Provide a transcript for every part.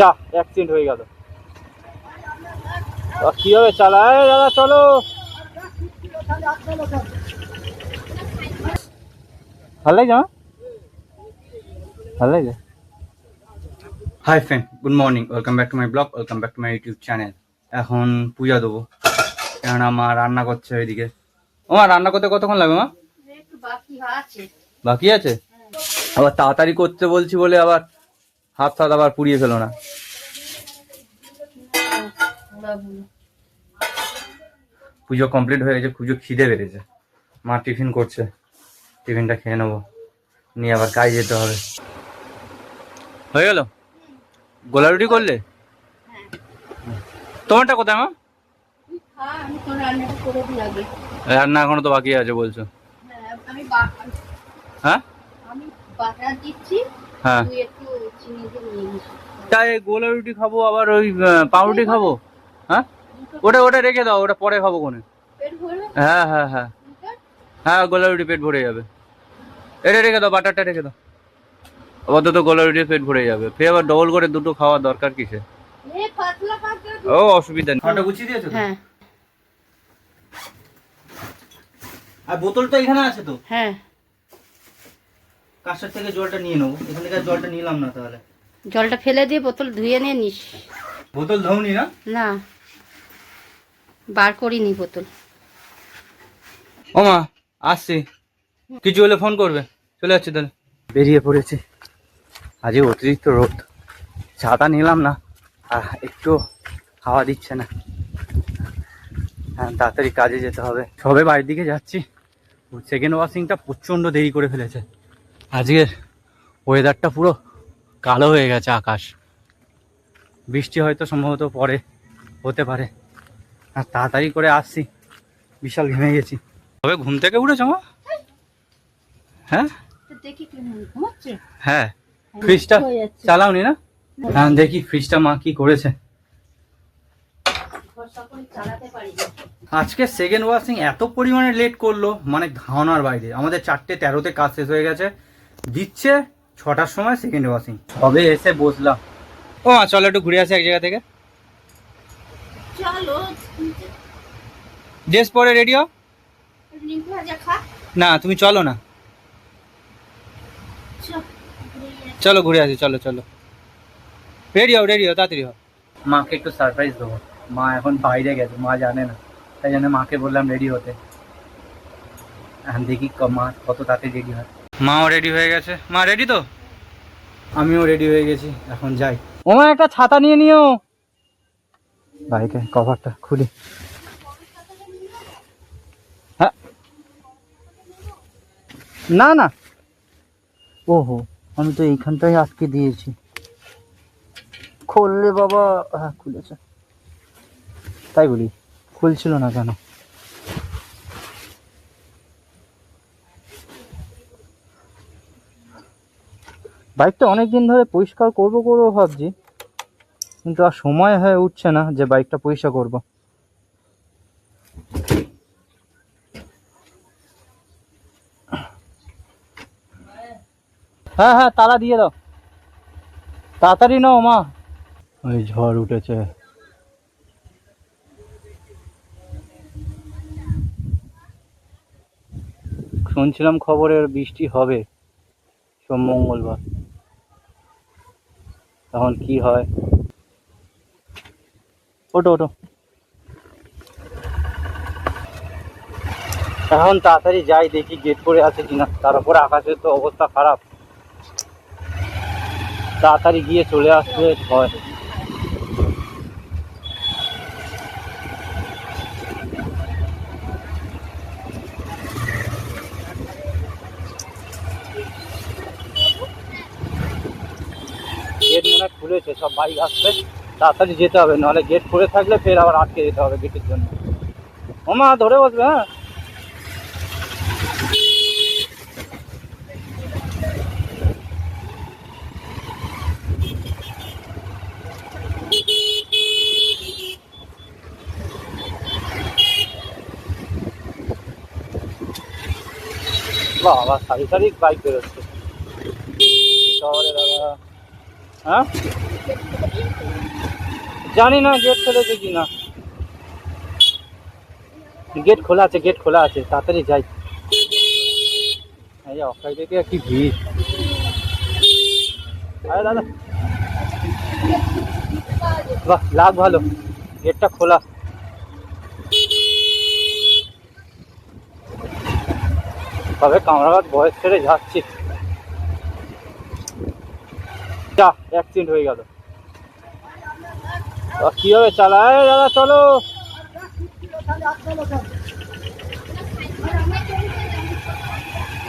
যা অ্যাক্সিডেন্ট হয়ে গেল, কিভাবে চালায় দাদা? চলো ভালো লাগছে, ভালো লাগছে। Hi friend, good morning, welcome back to my blog, welcome back to my YouTube channel. এখন পূজা দেবো, কেননা মা রান্না করছে ওইদিকে। ও মা, রান্না করতে কতক্ষণ লাগবে মা? বাকি আছে, আবার তাড়াতাড়ি করতে বলছি বলে আবার হাত ফাত আবার পুড়িয়ে ফেলো না। পুজো কমপ্লিট হয়ে গেছে, পুজো খিদে বেড়েছে। মা টিফিন করছে, টিফিনটা খেয়ে নেবো, নিয়ে আবার কাজে যেতে হবে। হয়ে গেল? গোলা রুটি করলে? তোমারটা কোথায় মা? রান্না এখনো তো বাকি আছে বলছো। হ্যাঁ হ্যাঁ, তাই গোলা রুটি খাবো আবার ওই পাউরুটি খাবো? হ্যাঁ, ওটা ওটা রেখে দাও, ওটা পরে খাবো কোনে। হ্যাঁ হ্যাঁ হ্যাঁ হ্যাঁ, গোলা রুটি পেট ভরে যাবে। এটা রেখে দাও, বাটারটা রেখে দাও। অত গোলা রুটি পেট ভরে যাবে, ফের আবার ডবল করে দুটো খাওয়ার দরকার কিসে? ও অসুবিধা নেই। খাওয়াটা গুছিয়ে দিয়েছো? হ্যাঁ। আর বোতলটা এখানে আছে তো? হ্যাঁ। কাঁসার থেকে জলটা নিয়ে নেবো, এখান থেকে জলটা নিলাম না, তাহলে জলটা ফেলে দিয়ে বোতল ধুয়ে নিয়ে নিস। বোতল ধোনি না? না, বার করিনি বোতল। ও মা, আসছি, কিছু হলে ফোন করবে। চলে যাচ্ছি তাহলে। বেরিয়ে পড়েছি, আজকে অতিরিক্ত রোদ, ছাতা নিলাম না, আর একটু হাওয়া দিচ্ছে না। হ্যাঁ, তাড়াতাড়ি কাজে যেতে হবে, সবে বাড়ির দিকে যাচ্ছি। সেকেন্ড ওয়াশিংটা প্রচণ্ড দেরি করে ফেলেছে। আজকের ওয়েদারটা পুরো কালো হয়ে গেছে, আকাশ। বৃষ্টি হয়তো সম্ভবত পরে হতে পারে। আর তাড়াতাড়ি করে আসছি, বিশাল ঘেমে গেছি। তবে ঘুম থেকে উঠেছ মা? হ্যাঁ হ্যাঁ, ফ্রিজটা চালাওনি না? হ্যাঁ, দেখি ফ্রিজটা মা কি করেছে। আজকে সেকেন্ড ওয়াশিং এত পরিমাণে লেট করলো, মানে ধারণার বাইরে। আমাদের 4:13-তে কাজ শেষ হয়ে গেছে, দিচ্ছে 6টার সময় সেকেন্ড ওয়াশিং। তবে এসে বসলাম। ও মা, চলো একটু ঘুরে আসি এক জায়গা থেকে। ড্রেস পরে রেডি হও না, তুমি চলো না, চলো ঘুরে আসি, চলো চলো, রেডি হও তাড়াতাড়ি হও। মাকে একটু সারপ্রাইজ দেবো, মা এখন বাইরে গেছে, মা জানে না, তাই জন্য মাকে বললাম রেডি হতে। এখন দেখি মা কত তাড়াতাড়ি রেডি হয়। মাও রেডি হয়ে গেছে। মা রেডি তো? আমিও রেডি হয়ে গেছি, এখন যাই। ও মা, একটা ছাতা নিয়ে নিও। বাইকে কভারটা খুলি। হ্যাঁ, না না, ওহো, আমি তো এইখানটাই আটকে দিয়েছি। খুললে বাবা? হ্যাঁ খুলেছে, তাই বলি খুলছিল না কেন? বাইকটা অনেকদিন ধরে পরিষ্কার করবো ভাবছি, কিন্তু আর সময় হয়ে উঠছে না যে বাইকটা পরিষ্কার করব। হ্যাঁ হ্যাঁ, তালা দিয়ে দাও, তাড়াতাড়ি নাও মা। ওই ঝড় উঠেছে। শুনছিলাম খবরের বৃষ্টি হবে সোম মঙ্গলবার, তখন কি হয়। ওটো ওটো, এখন তাড়াতাড়ি যাই, দেখি গেট করে আছে কিনা। তার উপরে আকাশের তো অবস্থা খারাপ, তাড়াতাড়ি গিয়ে চলে আসলে হয়। গেট মনে হয় খুলেছে, সব বাইক আসবে, তাড়াতাড়ি যেতে হবে, নাহলে গেট খুলে থাকলে ফের আবার আটকে যেতে হবে গেটের জন্য। ওমা ধরে বসবে। হ্যাঁ, বাবা সারি সারি বাইক বেরোচ্ছে শহরে দাদা। হ্যাঁ জানি না গেট খুলেছে কি না। গেট খোলা আছে, গেট খোলা আছে, তাড়াতাড়ি যাই। এই অক্ষয় থেকে কি ভিড়। আরে দাদা, বাহ লাগ ভালো, গেটটা খোলা। তবে কামরাবাদ বয়স ছেড়ে যাচ্ছি, যা অ্যাক্সিডেন্ট হয়ে গেল। কিভাবে চালায় দাদা, চলো।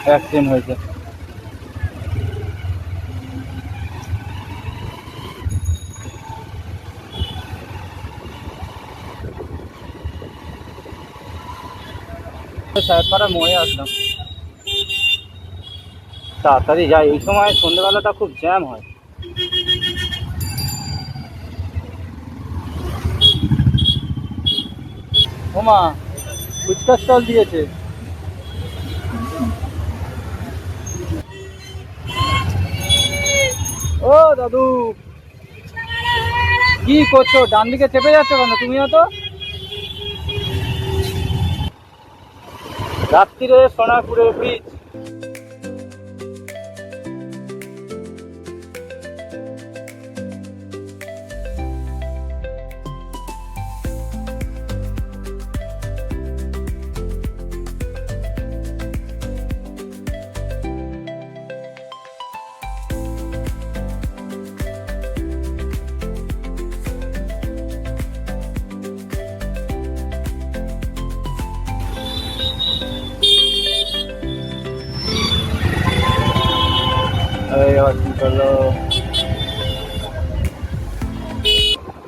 অ্যাক্সিডেন্ট হয়েছে। সাহেবপাড়া মোড়ে আসলাম, তাড়াতাড়ি যাই। এই সময় সন্ধ্যেবেলাটা খুব জ্যাম হয়। ওমা, ফুচকা স্টল দিয়েছে। ও দাদু, কি করছো? ডান দিকে চেপে যাচ্ছ কেন তুমিও তো? রাত্রিরে সোনারপুরে ব্রিজ।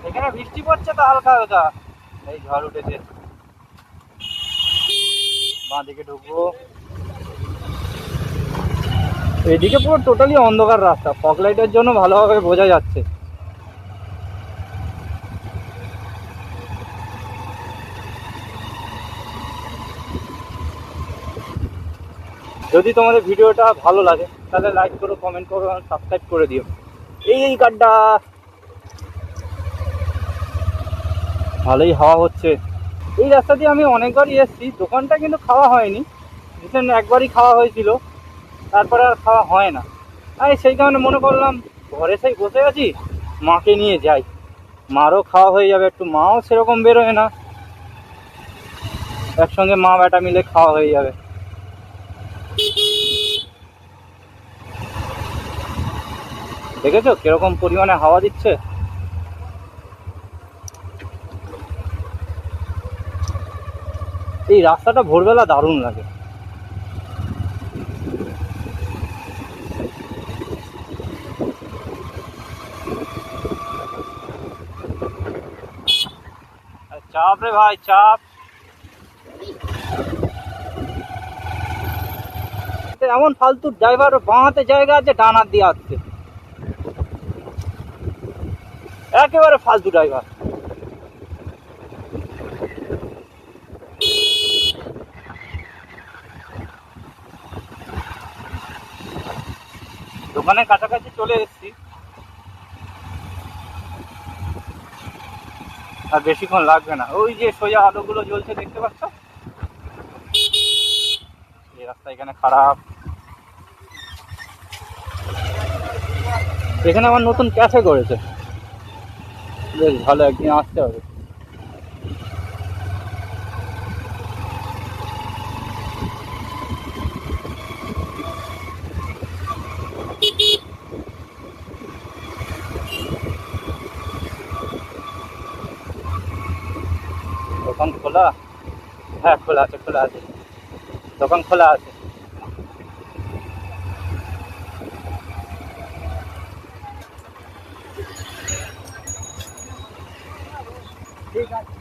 এখানে বৃষ্টি পড়ছে তো হালকা হালকা, এই ঝড় উঠেছে। বাঁ দিকে ঢুকবো, এদিকে পুরো টোটালি অন্ধকার রাস্তা, ফগ লাইটের জন্য ভালোভাবে বোঝা যাচ্ছে। যদি তোমাদের ভিডিওটা ভালো লাগে তাহলে লাইক করো, কমেন্ট করো, সাবস্ক্রাইব করে দিও। এই গাড্ডা, ভালোই হাওয়া হচ্ছে। এই রাস্তা দিয়ে আমি অনেকবারই এসেছি, দোকানটা কিন্তু খাওয়া হয়নি। রিসেন্ট একবারই খাওয়া হয়েছিল, তারপরে আর খাওয়া হয় না। আমি সেই কারণে মনে করলাম ঘরে সেই বসে আছি, মাকে নিয়ে যাই, মারও খাওয়া হয়ে যাবে, একটু মাও সেরকম বেরোয় না, একসঙ্গে মা বেটা মিলে খাওয়া হয়ে যাবে। দেখেছো কিরকম পরিমাণে হাওয়া দিচ্ছে? এই রাস্তাটা ভোরবেলা দারুণ লাগে। চাপ রে ভাই, চাপ। এমন ফালতু ড্রাইভার, বাঁ হাতে জায়গা আছে, ডান হাত দিয়ে আসছে, একেবারে ফালতু ড্রাইভার। দোকানের কাছাকাছি চলে এসেছি, আর বেশিক্ষণ লাগবে না। ওই যে সোজা আলোগুলো জ্বলছে দেখতে পাচ্ছ, এই রাস্তা এখানে খারাপ। এখানে আমার নতুন ক্যাফে করেছে, বেশ ভালো, একদিন আসতে হবে। দোকান খোলা? হ্যাঁ খোলা আছে, খোলা আছে, দোকান খোলা আছে। ঠিক আছে,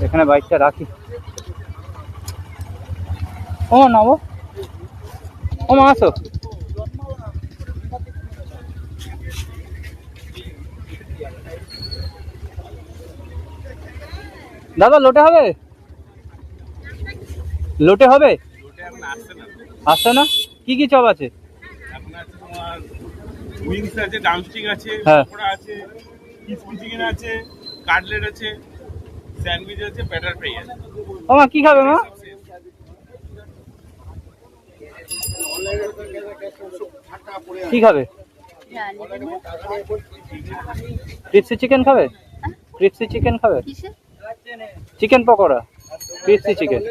এখানে বাইকটা রাখি। ও নামো, ও মা আসো। দাদা লোটে হবে? লোটে হবে? আসছে না? কি কি চপ আছে? এখন আছে তোমার উইংস আছে, ড্রামস্টিক আছে, হ্যাঁ। পকোড়া আছে, ক্রিসপি চিকেন আছে, কাটলেট আছে, স্যান্ডউইচ আছে, ব্যাটার ফ্রাই আছে। ও মা, কি খাবে মা? কি খাবে? ক্রিপসি চিকেন খাবে? ক্রিপসি চিকেন খাবে? Chicken pakora, crispy chicken.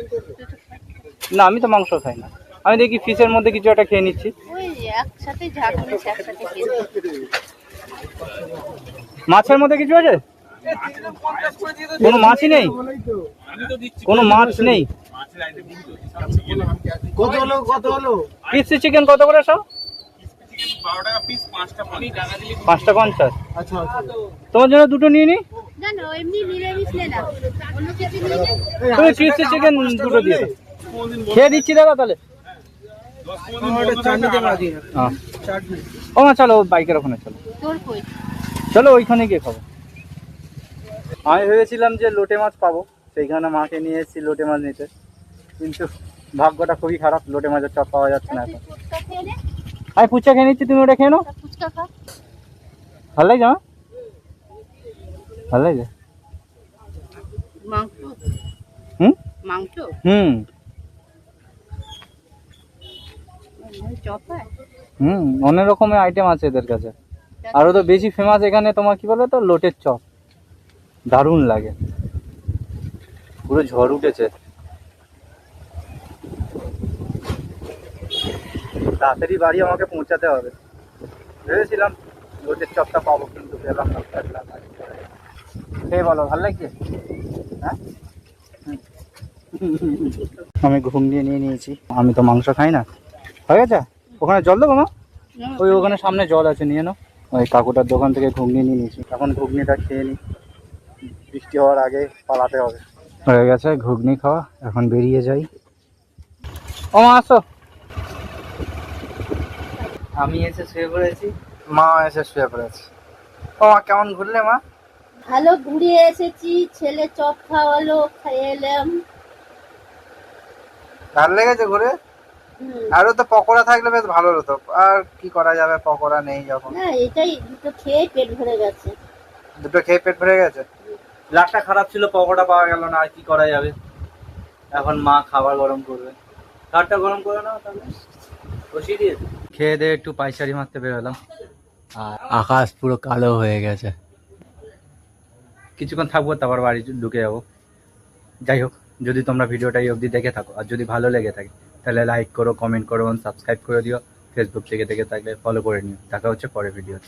না, আমি তো মাংস খাই না। আমি দেখি ফিশের মধ্যে কিছু একটা খেয়ে নিচ্ছি। ওই একসাথে ঝাঁকুনি একসাথে খেয়ে মাছের মধ্যে কিছু আছে? কোনো মাছই নেই? কোনো মাছ নেই? মাছের আইটেম চিকেন কত হলো ক্রিপসি চিকেন কত করে সব? চিকেন 12 টাকা পিস, 5টা 5টা 50। আচ্ছা তোমার জন্য দুটো নিয়ে নি। না না এমনি নিরামিষ নে না অন্য কিছু নিয়ে নে। তুমি ক্রিপসি চিকেন দুটো দিয়ে দাও। খেয়ে দিচ্ছি দাদা তাহলে। 10-15 চাটনি দেওয়া দিন হ্যাঁ। চাটনি ও মা, চলো বাইকের ওখানে চলো। তোর কই? চলো ওইখানে গিয়ে খাবো। আমি ভেবেছিলাম যে লোটে মাছ পাবো, সেইখানে মাকে নিয়ে এসেছি লোটে মাছ নিতে, কিন্তু ভাগ্যটা খুবই খারাপ, লোটে মাছের চপ পাওয়া যাচ্ছে না এখন। ফুচকা খেয়ে নে। আমি ফুচকা খেয়ে নিচ্ছি, তুমি ওটা খেয়ে নাও। ফুচকা খা। ভালো লাগছে আমার? ভালো লাগছে? মাংস হুম মাংস হুম চপ হয়। অনেক রকমের আইটেম আছে এদের কাছে। আরো তো বেশি ফেমাস এখানে তোমার কি বলে তো, লোটের চপ। দারুণ লাগে, পুরো ঝড় উঠেছে। তাড়াতাড়ি বাড়ি আমাকে পৌঁছাতে হবে। ভেবেছিলাম লোটের চপটা পাবো, কিন্তু পেলাম না। খেয়ে বলো, ভালো লাগছে? হ্যাঁ, আমি ঘুগনি নিয়ে নিয়েছি। আমি তো মাংস খাই না। হয়ে গেছে? ওখানে জল দেবো মা? ওই ওখানে সামনে জল আছে, নিয়ে নাও। ওই কাকুটার দোকান থেকে ঘুগনি নিয়ে নিয়েছি, এখন ঘুগনিটা খেয়ে নিই, বৃষ্টি হওয়ার আগে পালাতে হবে। হয়ে গেছে ঘুগনি খাওয়া, এখন বেরিয়ে যাই। ও মা, আসো। আমি এসে শুয়ে পড়েছি, মা এসে শুয়ে পড়েছে। ও মা, কেমন ঘুরলে মা? ভালো ঘুরে এসেছি, ছেলে চপ খাওয়ালো, খেয়ে এলাম। ভালো লেগেছে ঘুরে? আরো তো পকোড়া থাকলে বেশ ভালো হতো, আর কি করা যাবে, পকোড়া নেই যখন। না এটাই দুটো খেয়ে পেট ভরে গেছে। দুটো খেয়ে পেট ভরে গেছে। লাকটা খারাপ ছিল, পকোড়া পাওয়া গেল না, আর কি করা যাবে। এখন মা খাবার গরম করবে, খাবারটা গরম করে নাও তাহলে, বসিয়ে দিয়েছে। খেয়ে দিয়ে একটু পাইচারি মারতে বেরোলাম, আর আকাশ পুরো কালো হয়ে গেছে। কিছুক্ষণ থাকবো, তারপর বাড়ি ঢুকে যাবো। যাই হোক, যদি তোমরা ভিডিওটা এই অবধি দেখে থাকো, আর যদি ভালো লেগে থাকে তাহলে লাইক করো, কমেন্ট করো এবং সাবস্ক্রাইব করে দিও। ফেসবুক থেকে দেখে থাকলে ফলো করে নিও। দেখা হচ্ছে পরের ভিডিওতে।